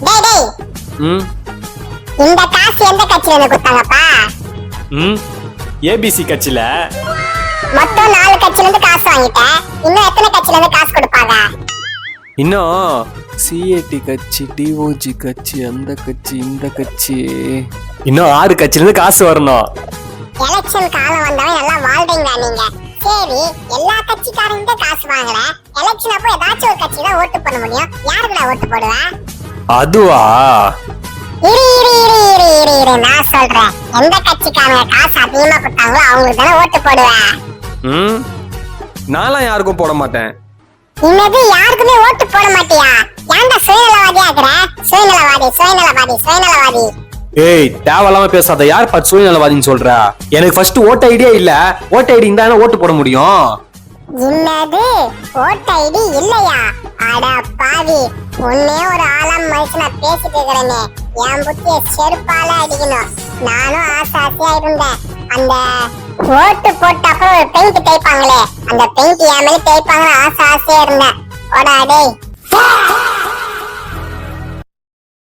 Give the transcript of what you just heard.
டேய் டேய் இந்த காசு எந்த கட்சியில இருந்து கொடுத்தாங்கப்பா? ஏபிசி கட்சியில. மொத்தம் 4 கட்சியில இருந்து காசு வாங்கிட்டேன். இன்னும் எத்தனை கட்சியில இருந்து காசு கொடுப்பாங்க? இன்னும் சிஏடி கட்சி, டிஓஜி கட்சி, அந்த கட்சி, இந்த கட்சி, இன்னும் 6 கட்சியில இருந்து காசு வரணும். எலெக்ஷன் காலம் வந்தவன் நல்லா வாழ்றீங்களா நீங்க? சரி, எல்லா கட்சிக்காரங்க காசு வாங்கல. எலெக்ஷன் அப்போ ஏதாச்சும் ஒரு கட்சி தான் ஓட்டு பண்ண முடியும். யாருக்குடா ஓட்டு போடுவ? அதுவா? இரு நான் சொல்றேன். எந்த கட்சிக்காரங்க காசு அதிகமா கொடுத்தாங்களோ அவங்களுக்கு தானே ஓட்டு போடுவேன். நான்லாம் யாருக்கும் போட மாட்டேன். இன்னது யாருக்குமே ஓட்டு போட மாட்டியா? ஏன்டா சுயநலவாதியா இருக்கற? சுயநலவாதி சுயநலவாதி சுயநலவாதி. ஏய், தேவையில்லாம பேசாத. யார் பார்த்து சுயநலவாதின்னு சொல்ற? எனக்கு ஃபர்ஸ்ட் ஓட் ஐடியா இல்ல. ஓட் ஐடி இருந்தா ஓட்டு போட முடியும். என்னது ஓட் ஐடி இல்லையா? அட பாவி, உன்னே ஒரு ஆளாம் மனுஷனா பேசிட்டு இருக்கறனே. என் புத்திய செருப்பால அடிக்கணும். நானும் ஆசையா இருந்தேன். அந்த ஓட்டு போட்டப்ப ஒரு பெயிண்ட் தேய்ப்பாங்களே, அந்த பெயிண்ட் என் மேல தேய்ப்பாங்கன்னு ஆசையா இருந்தேன். ஓடா டேய்.